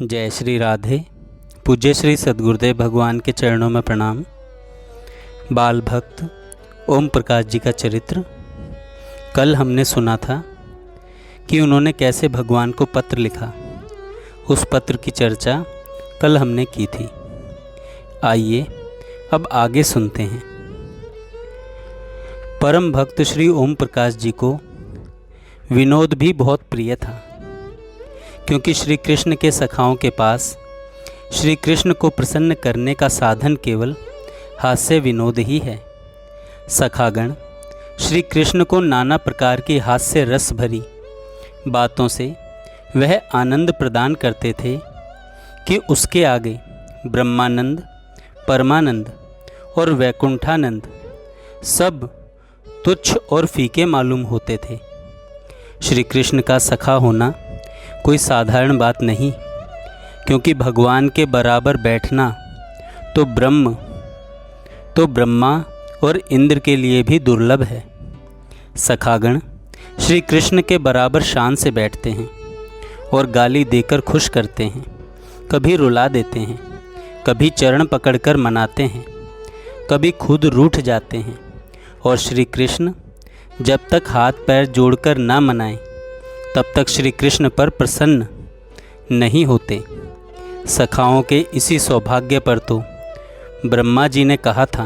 जय श्री राधे। पूज्य श्री सद्गुरुदेव भगवान के चरणों में प्रणाम। बाल भक्त ओम प्रकाश जी का चरित्र कल हमने सुना था कि उन्होंने कैसे भगवान को पत्र लिखा। उस पत्र की चर्चा कल हमने की थी। आइए अब आगे सुनते हैं। परम भक्त श्री ओम प्रकाश जी को विनोद भी बहुत प्रिय था, क्योंकि श्री कृष्ण के सखाओं के पास श्री कृष्ण को प्रसन्न करने का साधन केवल हास्य विनोद ही है। सखागण श्री कृष्ण को नाना प्रकार की हास्य रस भरी बातों से वह आनंद प्रदान करते थे कि उसके आगे ब्रह्मानंद, परमानंद और वैकुंठानंद सब तुच्छ और फीके मालूम होते थे। श्री कृष्ण का सखा होना कोई साधारण बात नहीं, क्योंकि भगवान के बराबर बैठना तो ब्रह्मा और इंद्र के लिए भी दुर्लभ है। सखागण श्री कृष्ण के बराबर शान से बैठते हैं और गाली देकर खुश करते हैं, कभी रुला देते हैं, कभी चरण पकड़कर मनाते हैं, कभी खुद रूठ जाते हैं। और श्री कृष्ण जब तक हाथ पैर जोड़कर ना मनाएं तब तक श्री कृष्ण पर प्रसन्न नहीं होते। सखाओं के इसी सौभाग्य पर तो ब्रह्मा जी ने कहा था,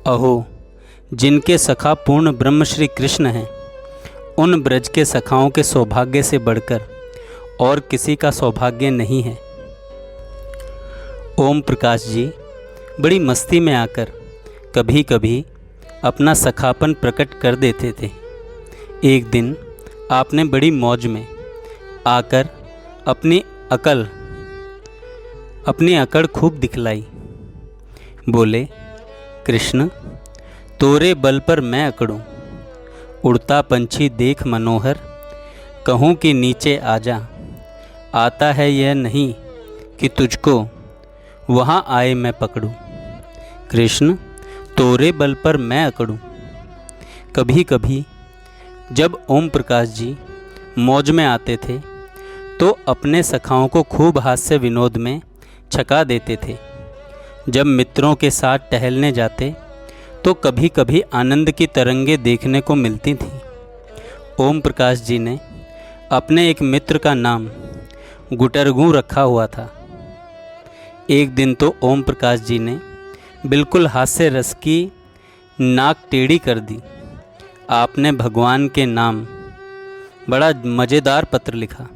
अहो जिनके सखा पूर्ण ब्रह्म श्री कृष्ण हैं, उन ब्रज के सखाओं के सौभाग्य से बढ़कर और किसी का सौभाग्य नहीं है। ओम प्रकाश जी बड़ी मस्ती में आकर कभी कभी अपना सखापन प्रकट कर देते थे। एक दिन आपने बड़ी मौज में आकर अपनी अकड़ खूब दिखलाई। बोले, कृष्ण तोरे बल पर मैं अकड़ूं, उड़ता पंछी देख मनोहर, कहूँ कि नीचे आजा, आता है यह नहीं कि तुझको वहाँ आए मैं पकड़ूं। कृष्ण तोरे बल पर मैं अकड़ूं। कभी कभी जब ओम प्रकाश जी मौज में आते थे तो अपने सखाओं को खूब हास्य विनोद में छका देते थे। जब मित्रों के साथ टहलने जाते तो कभी कभी आनंद की तरंगें देखने को मिलती थीं। ओम प्रकाश जी ने अपने एक मित्र का नाम गुटरगू रखा हुआ था। एक दिन तो ओम प्रकाश जी ने बिल्कुल हास्य रस की नाक टेढ़ी कर दी। आपने भगवान के नाम बड़ा मज़ेदार पत्र लिखा।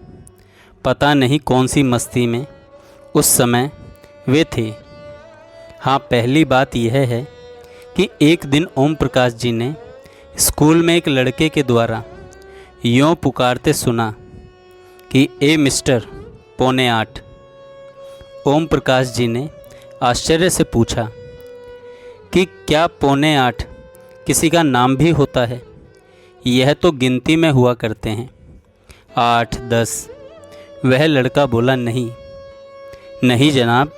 पता नहीं कौन सी मस्ती में उस समय वे थे। हाँ, पहली बात यह है कि एक दिन ओम प्रकाश जी ने स्कूल में एक लड़के के द्वारा यों पुकारते सुना कि ए मिस्टर 7:45। ओम प्रकाश जी ने आश्चर्य से पूछा कि क्या 7:45 किसी का नाम भी होता है? यह तो गिनती में हुआ करते हैं, 8, 10। वह लड़का बोला, नहीं जनाब,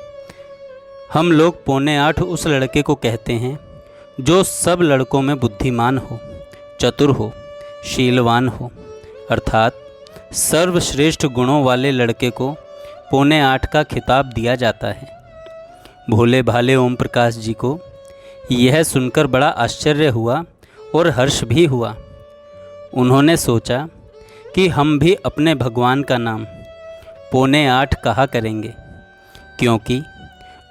हम लोग 7:45 उस लड़के को कहते हैं जो सब लड़कों में बुद्धिमान हो, चतुर हो, शीलवान हो, अर्थात सर्वश्रेष्ठ गुणों वाले लड़के को 7:45 का खिताब दिया जाता है। भोले भाले ओम प्रकाश जी को यह सुनकर बड़ा आश्चर्य हुआ और हर्ष भी हुआ। उन्होंने सोचा कि हम भी अपने भगवान का नाम 7:45 कहा करेंगे, क्योंकि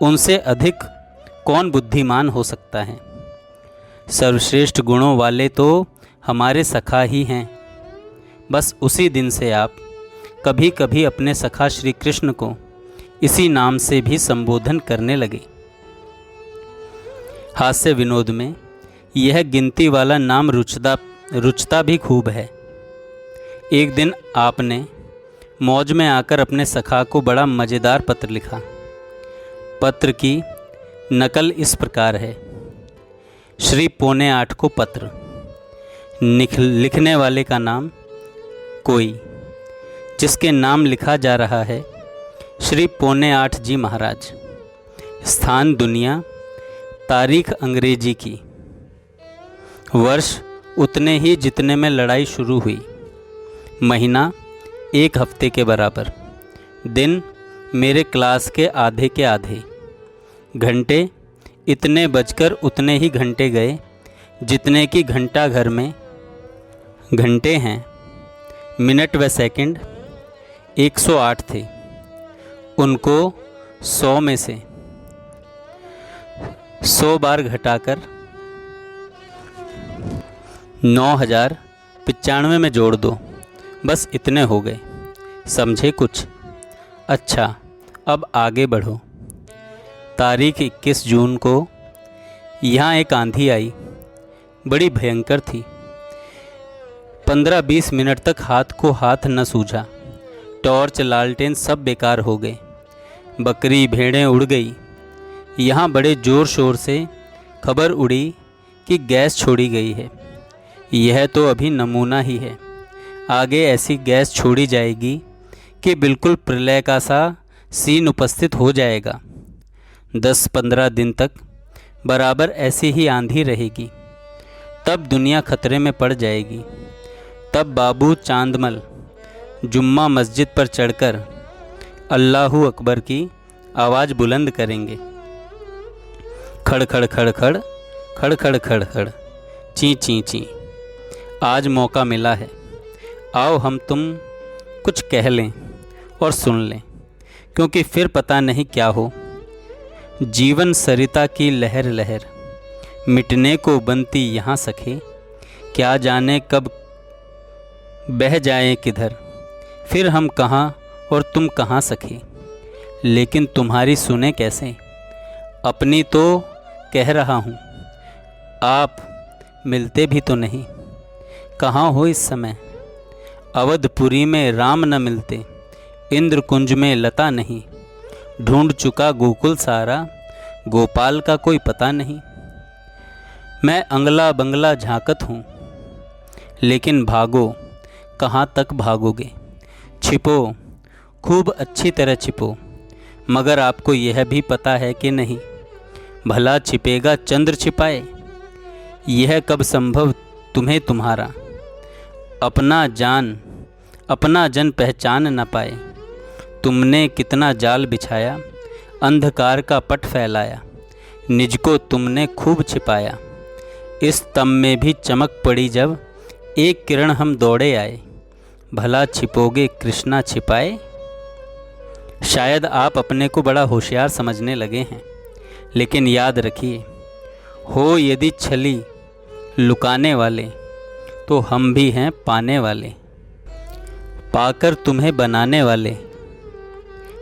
उनसे अधिक कौन बुद्धिमान हो सकता है। सर्वश्रेष्ठ गुणों वाले तो हमारे सखा ही हैं। बस उसी दिन से आप कभी कभी अपने सखा श्री कृष्ण को इसी नाम से भी संबोधन करने लगे। हास्य विनोद में यह गिनती वाला नाम रुचता भी खूब है। एक दिन आपने मौज में आकर अपने सखा को बड़ा मज़ेदार पत्र लिखा। पत्र की नकल इस प्रकार है। श्री 7:45 को पत्र। लिखने वाले का नाम कोई, जिसके नाम लिखा जा रहा है श्री 7:45 जी महाराज। स्थान दुनिया, तारीख अंग्रेजी की, वर्ष उतने ही जितने में लड़ाई शुरू हुई, महीना 1 हफ्ते के बराबर, दिन मेरे क्लास के आधे के आधे घंटे इतने बजकर उतने ही घंटे गए जितने कि घंटा घर में घंटे हैं। मिनट व सेकंड 108 थे। उनको 100 में से 100 बार घटाकर 9095 में जोड़ दो, बस इतने हो गए। समझे कुछ? अच्छा, अब आगे बढ़ो। तारीख 21 जून को यहाँ एक आंधी आई, बड़ी भयंकर थी। 15-20 मिनट तक हाथ को हाथ न सूझा। टॉर्च लालटेन सब बेकार हो गए। बकरी भेड़ें उड़ गई। यहाँ बड़े ज़ोर शोर से खबर उड़ी कि गैस छोड़ी गई है। यह तो अभी नमूना ही है, आगे ऐसी गैस छोड़ी जाएगी कि बिल्कुल प्रलय का सा सीन उपस्थित हो जाएगा। 10-15 दिन तक बराबर ऐसी ही आंधी रहेगी। तब दुनिया खतरे में पड़ जाएगी। तब बाबू चांदमल जुम्मा मस्जिद पर चढ़कर अल्लाहू अकबर की आवाज़ बुलंद करेंगे। खड़ खड़ खड़ खड़ खड़ खड़ खड़ खड़ ची ची ची। आज मौका मिला है, आओ हम तुम कुछ कह लें और सुन लें, क्योंकि फिर पता नहीं क्या हो। जीवन सरिता की लहर लहर मिटने को बनती यहाँ सखे, क्या जाने कब बह जाए किधर, फिर हम कहाँ और तुम कहाँ सखे। लेकिन तुम्हारी सुने कैसे, अपनी तो कह रहा हूँ। आप मिलते भी तो नहीं, कहाँ हो इस समय। अवधपुरी में राम न मिलते, इंद्र कुंज में लता नहीं। ढूंढ चुका गोकुल सारा, गोपाल का कोई पता नहीं। मैं अंगला बंगला झांकत हूँ, लेकिन भागो कहाँ तक भागोगे। छिपो, खूब अच्छी तरह छिपो, मगर आपको यह भी पता है कि नहीं, भला छिपेगा चंद्र छिपाए। यह कब संभव तुम्हें तुम्हारा, अपना जन पहचान न पाए। तुमने कितना जाल बिछाया, अंधकार का पट फैलाया, निज को तुमने खूब छिपाया। इस तम में भी चमक पड़ी जब, एक किरण हम दौड़े आए। भला छिपोगे कृष्णा छिपाए। शायद आप अपने को बड़ा होशियार समझने लगे हैं, लेकिन याद रखिए, हो यदि छली लुकाने वाले, तो हम भी हैं पाने वाले। पाकर तुम्हें बनाने वाले,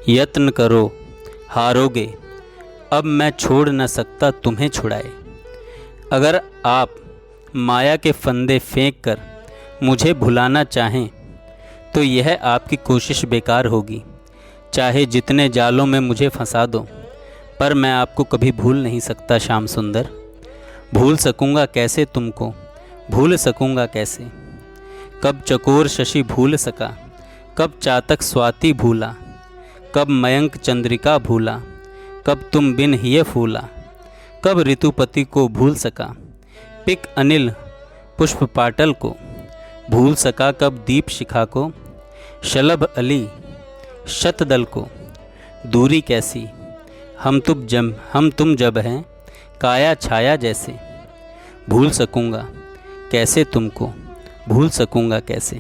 यत्न करो हारोगे। अब मैं छोड़ न सकता तुम्हें छुड़ाए। अगर आप माया के फंदे फेंक कर मुझे भुलाना चाहें, तो यह आपकी कोशिश बेकार होगी। चाहे जितने जालों में मुझे फंसा दो, पर मैं आपको कभी भूल नहीं सकता श्याम सुंदर। भूल सकूँगा कैसे तुमको, भूल सकूँगा कैसे। कब चकोर शशि भूल सका, कब चातक स्वाति भूला, कब मयंक चंद्रिका भूला, कब तुम बिन हिये फूला। कब ऋतुपति को भूल सका, पिक अनिल पुष्प पाटल को भूल सका, कब दीप शिखा को, शलभ अली शतदल को। दूरी कैसी, हम तुम जब हैं काया छाया जैसे। भूल सकूँगा कैसे तुमको, भूल सकूँगा कैसे।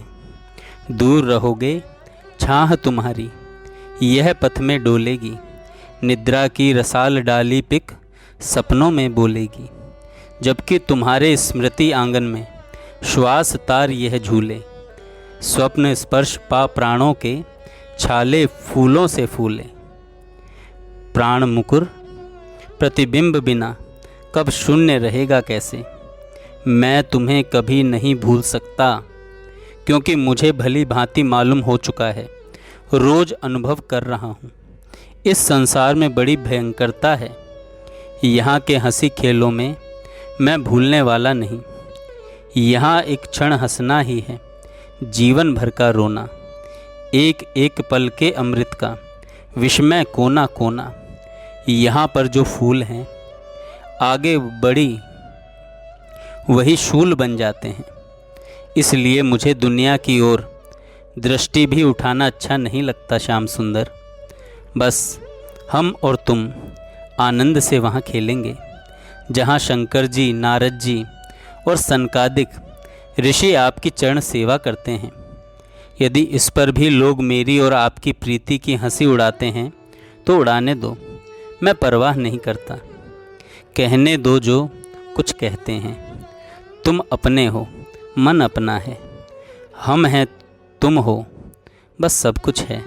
दूर रहोगे छाह तुम्हारी, यह पथ में डोलेगी। निद्रा की रसाल डाली पिक सपनों में बोलेगी। जबकि तुम्हारे स्मृति आंगन में श्वास तार यह झूले। स्वप्न स्पर्श पा प्राणों के, छाले फूलों से फूले। प्राण मुकुर प्रतिबिंब बिना कब शून्य रहेगा कैसे। मैं तुम्हें कभी नहीं भूल सकता, क्योंकि मुझे भली भांति मालूम हो चुका है, रोज़ अनुभव कर रहा हूँ। इस संसार में बड़ी भयंकरता है। यहाँ के हंसी खेलों में मैं भूलने वाला नहीं। यहाँ एक क्षण हंसना ही है, जीवन भर का रोना। एक एक पल के अमृत का विस्मय कोना कोना। यहाँ पर जो फूल हैं, आगे बढ़ी वही शूल बन जाते हैं। इसलिए मुझे दुनिया की ओर दृष्टि भी उठाना अच्छा नहीं लगता श्याम सुंदर। बस हम और तुम आनंद से वहाँ खेलेंगे जहाँ शंकर जी, नारद जी और सनकादिक ऋषि आपकी चरण सेवा करते हैं। यदि इस पर भी लोग मेरी और आपकी प्रीति की हंसी उड़ाते हैं तो उड़ाने दो, मैं परवाह नहीं करता। कहने दो जो कुछ कहते हैं। तुम अपने हो, मन अपना है, हम हैं, तुम हो, बस सब कुछ है,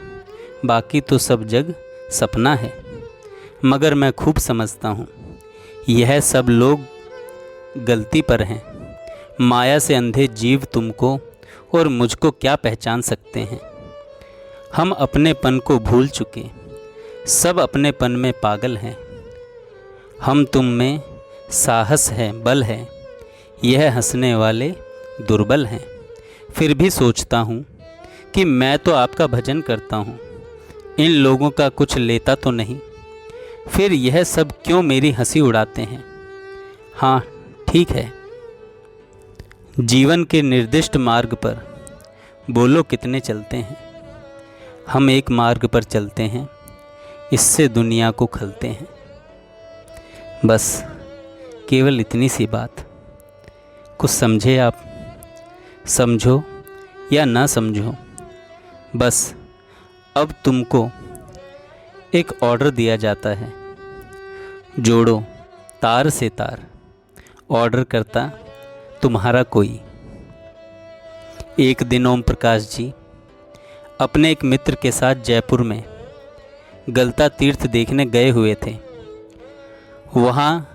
बाकी तो सब जग सपना है। मगर मैं खूब समझता हूँ यह सब लोग गलती पर हैं। माया से अंधे जीव तुमको और मुझको क्या पहचान सकते हैं। हम अपनेपन को भूल चुके, सब अपनेपन में पागल हैं। हम तुम में साहस है, बल है, यह हंसने वाले दुर्बल हैं। फिर भी सोचता हूँ कि मैं तो आपका भजन करता हूँ, इन लोगों का कुछ लेता तो नहीं। फिर यह सब क्यों मेरी हंसी उड़ाते हैं। हाँ ठीक है, जीवन के निर्दिष्ट मार्ग पर बोलो कितने चलते हैं। हम एक मार्ग पर चलते हैं, इससे दुनिया को खलते हैं। बस केवल इतनी सी बात। कुछ समझे आप, समझो या ना समझो, बस अब तुमको एक ऑर्डर दिया जाता है। जोड़ो तार से तार, ऑर्डर करता तुम्हारा कोई। एक दिन ओम प्रकाश जी अपने एक मित्र के साथ जयपुर में गलता तीर्थ देखने गए हुए थे। वहाँ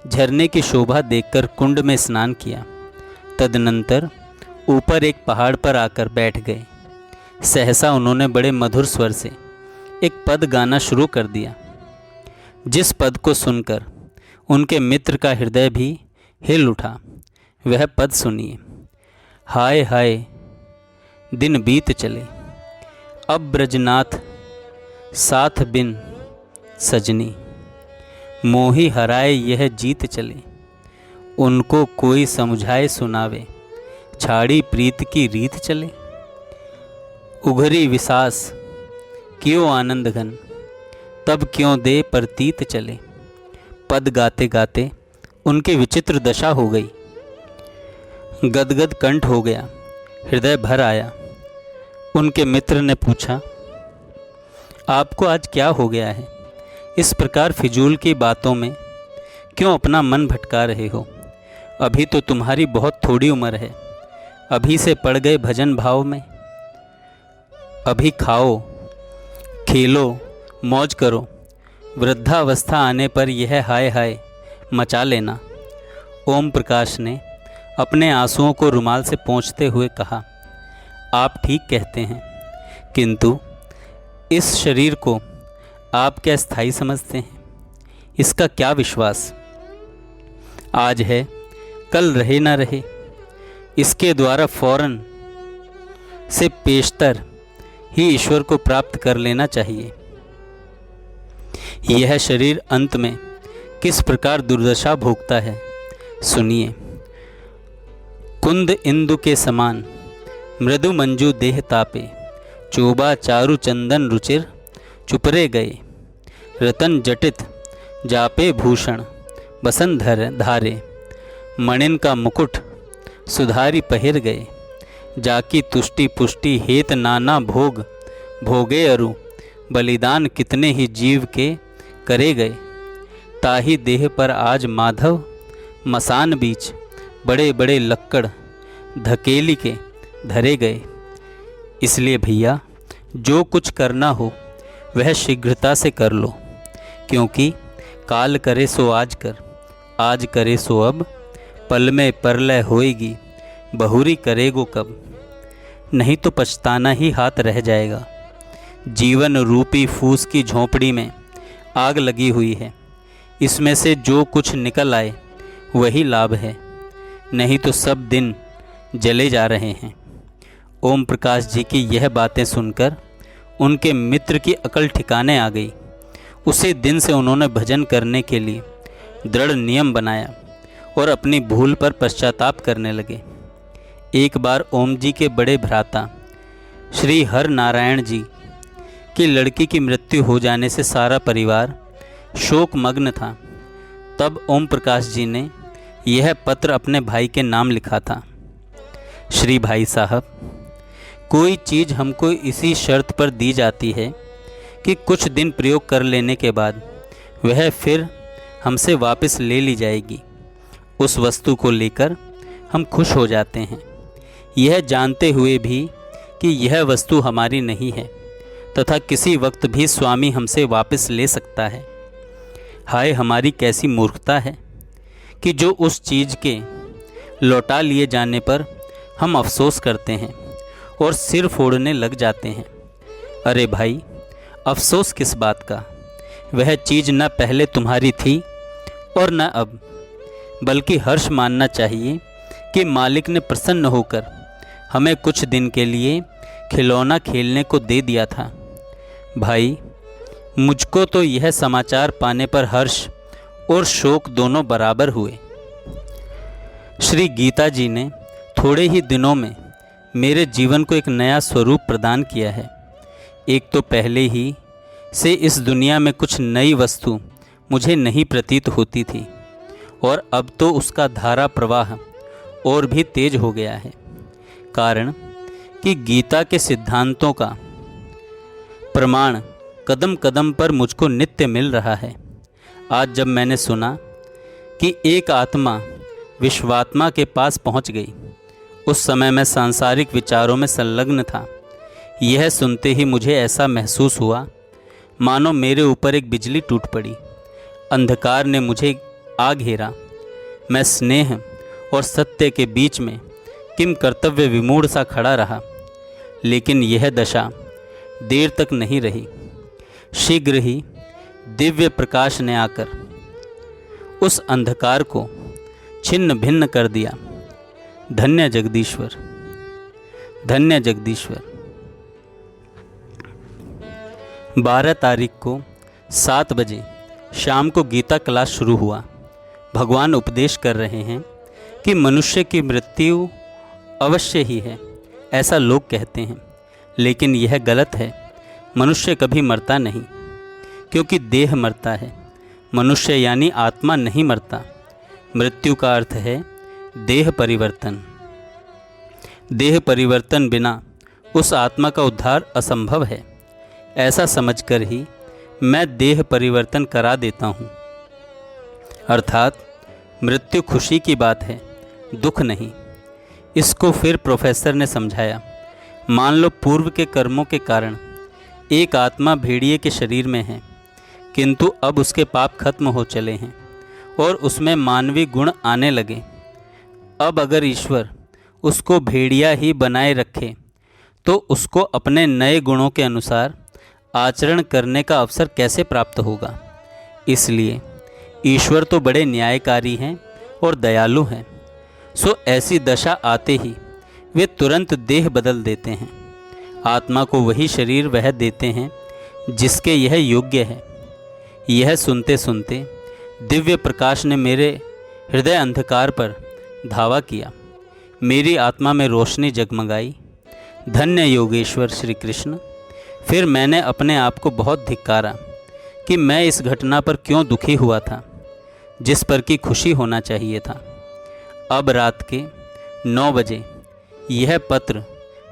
झरने की शोभा देखकर कुंड में स्नान किया। तदनंतर ऊपर एक पहाड़ पर आकर बैठ गए। सहसा उन्होंने बड़े मधुर स्वर से एक पद गाना शुरू कर दिया, जिस पद को सुनकर उनके मित्र का हृदय भी हिल उठा। वह पद सुनिए। हाय हाय दिन बीत चले, अब ब्रजनाथ साथ बिन सजनी, मोही हराए यह जीत चले, उनको कोई समझाए सुनावे, छाड़ी प्रीत की रीत चले। उघरी विसास क्यों आनंद घन, तब क्यों दे प्रतीत चले। पद गाते गाते उनकी विचित्र दशा हो गई। गदगद कंठ हो गया, हृदय भर आया। उनके मित्र ने पूछा, आपको आज क्या हो गया है? इस प्रकार फिजूल की बातों में क्यों अपना मन भटका रहे हो? अभी तो तुम्हारी बहुत थोड़ी उम्र है, अभी से पड़ गए भजन भाव में। अभी खाओ, खेलो, मौज करो, वृद्धावस्था आने पर यह हाय हाय मचा लेना। ओम प्रकाश ने अपने आंसुओं को रुमाल से पोंछते हुए कहा, आप ठीक कहते हैं, किंतु इस शरीर को आप क्या स्थायी समझते हैं? इसका क्या विश्वास? आज है, कल रहे ना रहे। इसके द्वारा फौरन से पेशतर ही ईश्वर को प्राप्त कर लेना चाहिए। यह शरीर अंत में किस प्रकार दुर्दशा भोगता है सुनिए। कुंद इंदु के समान मृदु मंजू देह तापे, चोबा चारु चंदन रुचिर चुपरे गए। रतन जटित जापे भूषण बसन धारे, मणिन का मुकुट सुधारी पहिर गए। जाकी तुष्टि पुष्टि हेत नाना भोग भोगे अरु, बलिदान कितने ही जीव के करे गए। ताही देह पर आज माधव मसान बीच, बड़े बड़े लक्कड़ धकेली के धरे गए। इसलिए भैया, जो कुछ करना हो वह शीघ्रता से कर लो, क्योंकि काल करे सो आज कर, आज करे सो अब, पल में परलय होएगी, बहुरी करेगो कब। नहीं तो पछताना ही हाथ रह जाएगा। जीवन रूपी फूस की झोंपड़ी में आग लगी हुई है, इसमें से जो कुछ निकल आए वही लाभ है, नहीं तो सब दिन जले जा रहे हैं। ओम प्रकाश जी की यह बातें सुनकर उनके मित्र की अकल ठिकाने आ गई। उसी दिन से उन्होंने भजन करने के लिए दृढ़ नियम बनाया और अपनी भूल पर पश्चाताप करने लगे। एक बार ओम जी के बड़े भ्राता श्री हर नारायण जी कि लड़की की मृत्यु हो जाने से सारा परिवार शोकमग्न था, तब ओम प्रकाश जी ने यह पत्र अपने भाई के नाम लिखा था। श्री भाई साहब, कोई चीज़ हमको इसी शर्त पर दी जाती है कि कुछ दिन प्रयोग कर लेने के बाद वह फिर हमसे वापस ले ली जाएगी। उस वस्तु को लेकर हम खुश हो जाते हैं, यह जानते हुए भी कि यह वस्तु हमारी नहीं है तथा किसी वक्त भी स्वामी हमसे वापस ले सकता है। हाय हमारी कैसी मूर्खता है कि जो उस चीज़ के लौटा लिए जाने पर हम अफसोस करते हैं और सिर फोड़ने लग जाते हैं। अरे भाई, अफसोस किस बात का? वह चीज़ न पहले तुम्हारी थी और न अब, बल्कि हर्ष मानना चाहिए कि मालिक ने प्रसन्न होकर हमें कुछ दिन के लिए खिलौना खेलने को दे दिया था। भाई, मुझको तो यह समाचार पाने पर हर्ष और शोक दोनों बराबर हुए। श्री गीता जी ने थोड़े ही दिनों में मेरे जीवन को एक नया स्वरूप प्रदान किया है। एक तो पहले ही से इस दुनिया में कुछ नई वस्तु मुझे नहीं प्रतीत होती थी, और अब तो उसका धारा प्रवाह और भी तेज हो गया है, कारण कि गीता के सिद्धांतों का प्रमाण कदम कदम पर मुझको नित्य मिल रहा है। आज जब मैंने सुना कि एक आत्मा विश्वात्मा के पास पहुंच गई, उस समय मैं सांसारिक विचारों में संलग्न था। यह सुनते ही मुझे ऐसा महसूस हुआ मानो मेरे ऊपर एक बिजली टूट पड़ी। अंधकार ने मुझे आ घेरा। मैं स्नेह और सत्य के बीच में किम कर्तव्य विमूढ़ सा खड़ा रहा। लेकिन यह दशा देर तक नहीं रही। शीघ्र ही दिव्य प्रकाश ने आकर उस अंधकार को छिन्न भिन्न कर दिया। धन्य जगदीश्वर, धन्य जगदीश्वर। 12 तारीख को 7 बजे शाम को गीता क्लास शुरू हुआ। भगवान उपदेश कर रहे हैं कि मनुष्य की मृत्यु अवश्य ही है, ऐसा लोग कहते हैं, लेकिन यह गलत है। मनुष्य कभी मरता नहीं, क्योंकि देह मरता है। मनुष्य यानी आत्मा नहीं मरता। मृत्यु का अर्थ है देह परिवर्तन। देह परिवर्तन बिना उस आत्मा का उद्धार असंभव है। ऐसा समझकर ही मैं देह परिवर्तन करा देता हूँ। अर्थात मृत्यु खुशी की बात है, दुख नहीं। इसको फिर प्रोफेसर ने समझाया। मान लो पूर्व के कर्मों के कारण एक आत्मा भेड़िए के शरीर में है, किंतु अब उसके पाप खत्म हो चले हैं और उसमें मानवीय गुण आने लगे। अब अगर ईश्वर उसको भेड़िया ही बनाए रखे तो उसको अपने नए गुणों के अनुसार आचरण करने का अवसर कैसे प्राप्त होगा? इसलिए ईश्वर तो बड़े न्यायकारी हैं और दयालु हैं। सो ऐसी दशा आते ही वे तुरंत देह बदल देते हैं। आत्मा को वही शरीर वह देते हैं जिसके यह योग्य है। यह सुनते सुनते दिव्य प्रकाश ने मेरे हृदय अंधकार पर धावा किया। मेरी आत्मा में रोशनी जगमगाई। धन्य योगेश्वर श्री कृष्ण। फिर मैंने अपने आप को बहुत धिक्कारा कि मैं इस घटना पर क्यों दुखी हुआ था, जिस पर कि खुशी होना चाहिए था। अब रात के 9 बजे यह पत्र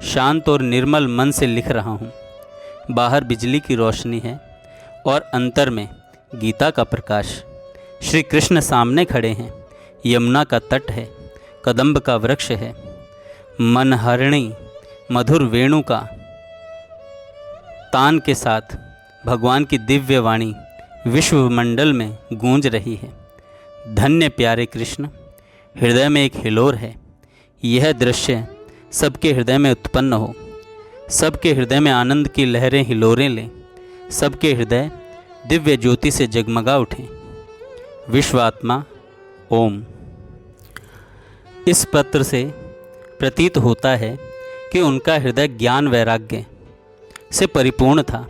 शांत और निर्मल मन से लिख रहा हूँ। बाहर बिजली की रोशनी है और अंतर में गीता का प्रकाश। श्री कृष्ण सामने खड़े हैं। यमुना का तट है, कदम्ब का वृक्ष है, मनहरणी मधुर वेणु का तान के साथ भगवान की दिव्य वाणी विश्वमंडल में गूंज रही है। धन्य प्यारे कृष्ण। हृदय में एक हिलोर है। यह दृश्य सबके हृदय में उत्पन्न हो। सबके हृदय में आनंद की लहरें हिलोरें लें। सबके हृदय दिव्य ज्योति से जगमगा उठें। विश्वात्मा ओम। इस पत्र से प्रतीत होता है कि उनका हृदय ज्ञान वैराग्य से परिपूर्ण था।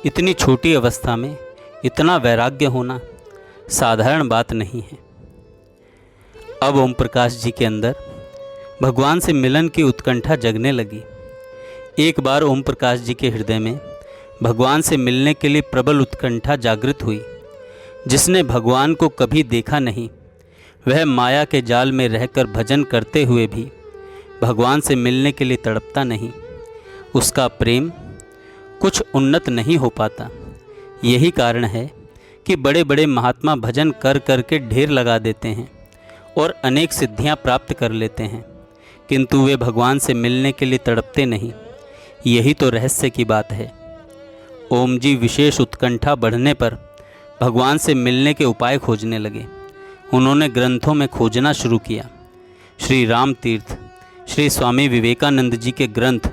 इतनी छोटी अवस्था में इतना वैराग्य होना साधारण बात नहीं है। अब ओम प्रकाश जी के अंदर भगवान से मिलन की उत्कंठा जगने लगी। एक बार ओम प्रकाश जी के हृदय में भगवान से मिलने के लिए प्रबल उत्कंठा जागृत हुई। जिसने भगवान को कभी देखा नहीं, वह माया के जाल में रहकर भजन करते हुए भी भगवान से मिलने के लिए तड़पता नहीं। उसका प्रेम कुछ उन्नत नहीं हो पाता। यही कारण है कि बड़े बड़े महात्मा भजन कर कर के ढेर लगा देते हैं और अनेक सिद्धियां प्राप्त कर लेते हैं, किंतु वे भगवान से मिलने के लिए तड़पते नहीं। यही तो रहस्य की बात है। ओम जी विशेष उत्कंठा बढ़ने पर भगवान से मिलने के उपाय खोजने लगे। उन्होंने ग्रंथों में खोजना शुरू किया। श्री राम तीर्थ, श्री स्वामी विवेकानंद जी के ग्रंथ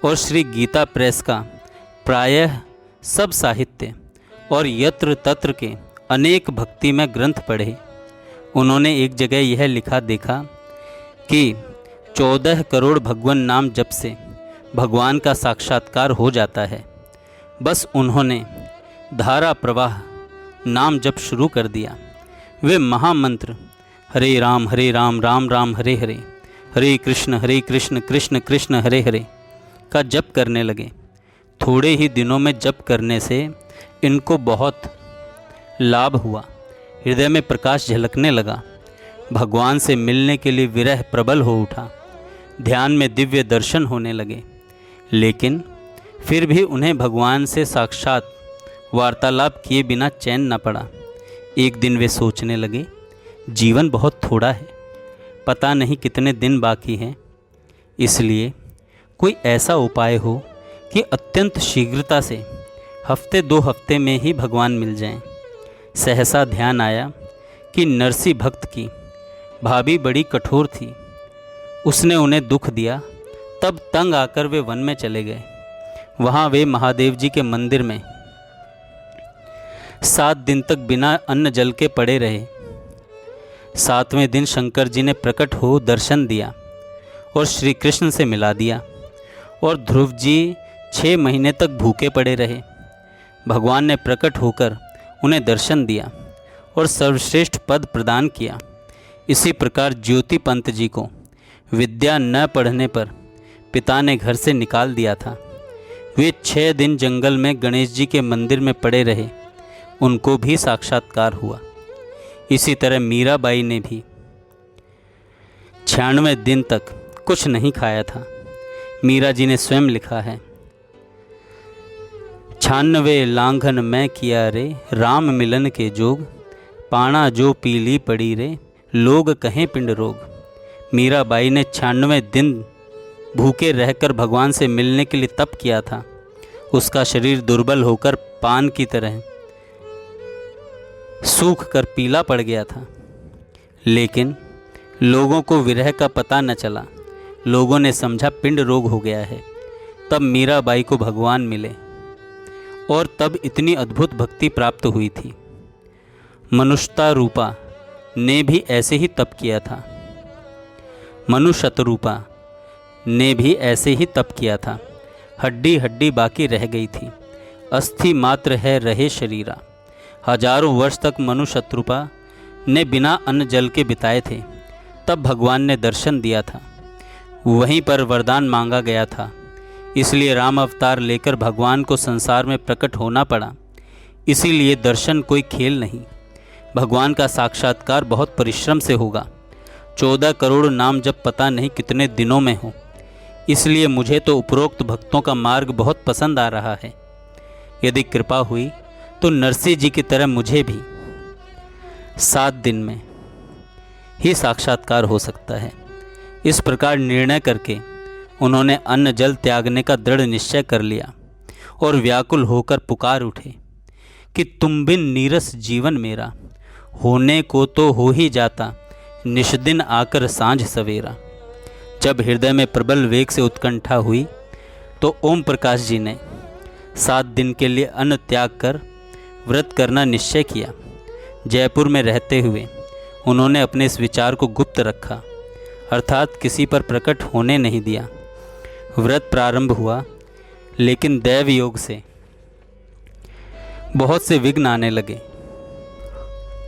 और श्री गीता प्रेस का प्रायः सब साहित्य और यत्र तत्र के अनेक भक्ति में ग्रंथ पढ़े। उन्होंने एक जगह यह लिखा देखा कि 14 करोड़ भगवान नाम जप से भगवान का साक्षात्कार हो जाता है। बस उन्होंने धारा प्रवाह नाम जप शुरू कर दिया। वे महामंत्र हरे राम राम राम हरे हरे, हरे कृष्ण कृष्ण कृष्ण हरे हरे का जप करने लगे। थोड़े ही दिनों में जप करने से इनको बहुत लाभ हुआ। हृदय में प्रकाश झलकने लगा। भगवान से मिलने के लिए विरह प्रबल हो उठा। ध्यान में दिव्य दर्शन होने लगे, लेकिन फिर भी उन्हें भगवान से साक्षात वार्तालाप किए बिना चैन न पड़ा। एक दिन वे सोचने लगे, जीवन बहुत थोड़ा है, पता नहीं कितने दिन बाकी हैं, इसलिए कोई ऐसा उपाय हो कि अत्यंत शीघ्रता से हफ्ते 2 हफ्ते में ही भगवान मिल जाएं। सहसा ध्यान आया कि नरसी भक्त की भाभी बड़ी कठोर थी, उसने उन्हें दुख दिया। तब तंग आकर वे वन में चले गए। वहाँ वे महादेव जी के मंदिर में 7 दिन तक बिना अन्न जल के पड़े रहे। 7वें दिन शंकर जी ने प्रकट हो दर्शन दिया और श्री कृष्ण से मिला दिया, और ध्रुव जी 6 महीने तक भूखे पड़े रहे। भगवान ने प्रकट होकर उन्हें दर्शन दिया और सर्वश्रेष्ठ पद प्रदान किया। इसी प्रकार ज्योति पंत जी को विद्या न पढ़ने पर पिता ने घर से निकाल दिया था। वे 6 दिन जंगल में गणेश जी के मंदिर में पड़े रहे, उनको भी साक्षात्कार हुआ। इसी तरह मीराबाई ने भी 96 दिन तक कुछ नहीं खाया था। मीरा जी ने स्वयं लिखा है, 96 लांघन मैं किया रे, राम मिलन के जोग, पाना जो पीली पड़ी रे, लोग कहें पिंड रोग। मीराबाई ने 96 दिन भूखे रहकर भगवान से मिलने के लिए तप किया था। उसका शरीर दुर्बल होकर पान की तरह सूख कर पीला पड़ गया था, लेकिन लोगों को विरह का पता न चला। लोगों ने समझा पिंड रोग हो गया है। तब मीराबाई को भगवान मिले और तब इतनी अद्भुत भक्ति प्राप्त हुई थी। मनुष्यता रूपा ने भी ऐसे ही तप किया था। मनुष्यतरूपा ने भी ऐसे ही तप किया था। हड्डी हड्डी बाकी रह गई थी, अस्थि मात्र है रहे शरीरा। हजारों वर्ष तक मनुष्यतरूपा ने बिना अन्न जल के बिताए थे। तब भगवान ने दर्शन दिया था, वहीं पर वरदान मांगा गया था। इसलिए राम अवतार लेकर भगवान को संसार में प्रकट होना पड़ा। इसीलिए दर्शन कोई खेल नहीं। भगवान का साक्षात्कार बहुत परिश्रम से होगा। 14 करोड़ नाम जब पता नहीं कितने दिनों में हो। इसलिए मुझे तो उपरोक्त भक्तों का मार्ग बहुत पसंद आ रहा है। यदि कृपा हुई तो नरसिंह जी की तरह मुझे भी 7 दिन में ही साक्षात्कार हो सकता है। इस प्रकार निर्णय करके उन्होंने अन्न जल त्यागने का दृढ़ निश्चय कर लिया और व्याकुल होकर पुकार उठे कि तुम बिन नीरस जीवन मेरा, होने को तो हो ही जाता निष्दिन आकर सांझ सवेरा। जब हृदय में प्रबल वेग से उत्कंठा हुई तो ओम प्रकाश जी ने 7 दिन के लिए अन्न त्याग कर व्रत करना निश्चय किया। जयपुर में रहते हुए उन्होंने अपने इस विचार को गुप्त रखा, अर्थात किसी पर प्रकट होने नहीं दिया। व्रत प्रारंभ हुआ, लेकिन दैव योग से बहुत से विघ्न आने लगे।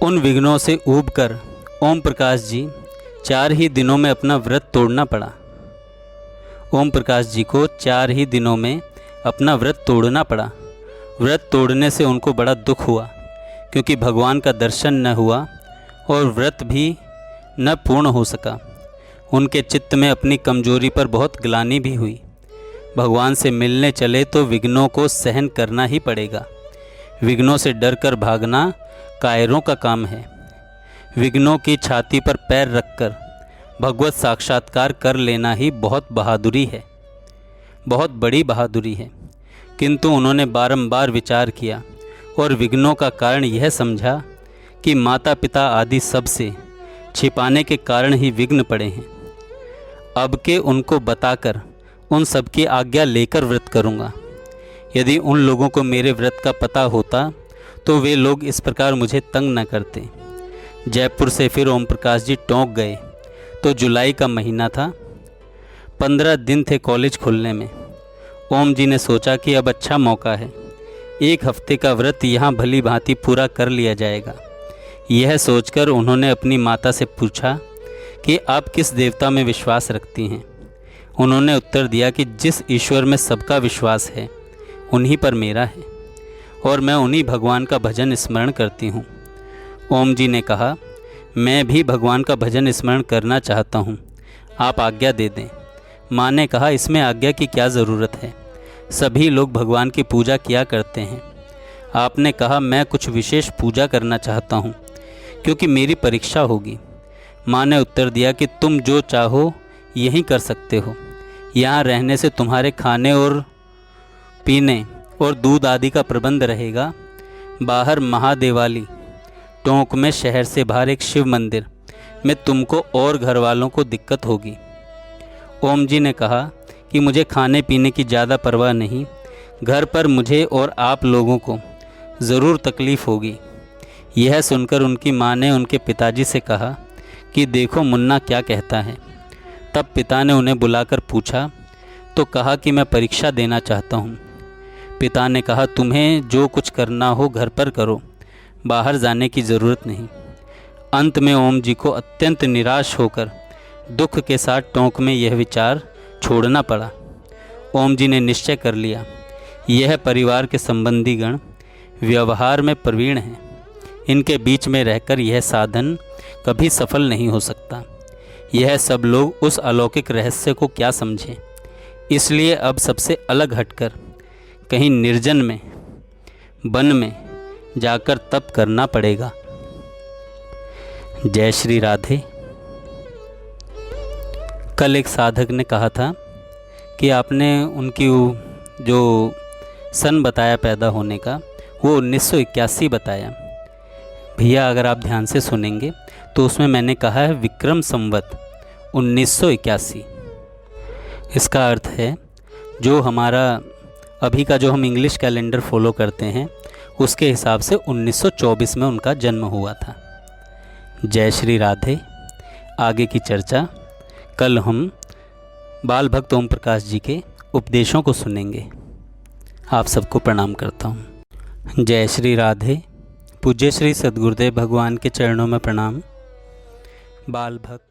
उन विघ्नों से ऊबकर ओम प्रकाश जी 4 ही दिनों में अपना व्रत तोड़ना पड़ा। ओम प्रकाश जी को 4 ही दिनों में अपना व्रत तोड़ना पड़ा व्रत तोड़ने से उनको बड़ा दुख हुआ, क्योंकि भगवान का दर्शन न हुआ और व्रत भी न पूर्ण हो सका। उनके चित्त में अपनी कमजोरी पर बहुत ग्लानि भी हुई। भगवान से मिलने चले तो विघ्नों को सहन करना ही पड़ेगा। विघ्नों से डरकर भागना कायरों का काम है। विघ्नों की छाती पर पैर रखकर भगवत साक्षात्कार कर लेना ही बहुत बहादुरी है, बहुत बड़ी बहादुरी है। किंतु उन्होंने बारंबार विचार किया और विघ्नों का कारण यह समझा कि माता पिता आदि सब से छिपाने के कारण ही विघ्न पड़े हैं। अब के उनको बताकर उन सब की आज्ञा लेकर व्रत करूँगा। यदि उन लोगों को मेरे व्रत का पता होता तो वे लोग इस प्रकार मुझे तंग न करते। जयपुर से फिर ओम प्रकाश जी टोंक गए तो जुलाई का महीना था। 15 दिन थे कॉलेज खुलने में। ओम जी ने सोचा कि अब अच्छा मौका है, 1 हफ्ते का व्रत यहाँ भली भांति पूरा कर लिया जाएगा। यह सोचकर उन्होंने अपनी माता से पूछा कि आप किस देवता में विश्वास रखती हैं। उन्होंने उत्तर दिया कि जिस ईश्वर में सबका विश्वास है उन्हीं पर मेरा है और मैं उन्हीं भगवान का भजन स्मरण करती हूँ। ओम जी ने कहा, मैं भी भगवान का भजन स्मरण करना चाहता हूँ, आप आज्ञा दे दें। माँ ने कहा, इसमें आज्ञा की क्या ज़रूरत है, सभी लोग भगवान की पूजा किया करते हैं। आपने कहा, मैं कुछ विशेष पूजा करना चाहता हूँ क्योंकि मेरी परीक्षा होगी। माँ ने उत्तर दिया कि तुम जो चाहो यही कर सकते हो। यहाँ रहने से तुम्हारे खाने और पीने और दूध आदि का प्रबंध रहेगा। बाहर महादेवाली टोंक में शहर से बाहर एक शिव मंदिर में तुमको और घर वालों को दिक्कत होगी। ओम जी ने कहा कि मुझे खाने पीने की ज़्यादा परवाह नहीं, घर पर मुझे और आप लोगों को ज़रूर तकलीफ़ होगी। यह सुनकर उनकी माँ ने उनके पिताजी से कहा कि देखो मुन्ना क्या कहता है। तब पिता ने उन्हें बुलाकर पूछा तो कहा कि मैं परीक्षा देना चाहता हूँ। पिता ने कहा, तुम्हें जो कुछ करना हो घर पर करो, बाहर जाने की ज़रूरत नहीं। अंत में ओम जी को अत्यंत निराश होकर दुख के साथ टोंक में यह विचार छोड़ना पड़ा। ओम जी ने निश्चय कर लिया, यह परिवार के संबंधीगण व्यवहार में प्रवीण हैं, इनके बीच में रहकर यह साधन कभी सफल नहीं हो सकता। यह सब लोग उस अलौकिक रहस्य को क्या समझें, इसलिए अब सबसे अलग हटकर कहीं निर्जन में, वन में जाकर तप करना पड़ेगा। जय श्री राधे। कल एक साधक ने कहा था कि आपने उनकी जो सन बताया पैदा होने का, वो 1981 बताया। भैया अगर आप ध्यान से सुनेंगे तो उसमें मैंने कहा है विक्रम संवत 1981। इसका अर्थ है जो हमारा अभी का जो हम इंग्लिश कैलेंडर फॉलो करते हैं उसके हिसाब से 1924 में उनका जन्म हुआ था। जय श्री राधे। आगे की चर्चा कल हम बाल भक्त ओम प्रकाश जी के उपदेशों को सुनेंगे। आप सबको प्रणाम करता हूँ। जय श्री राधे। पूज्य श्री सद्गुरुदेव भगवान के चरणों में प्रणाम। बाल भक्त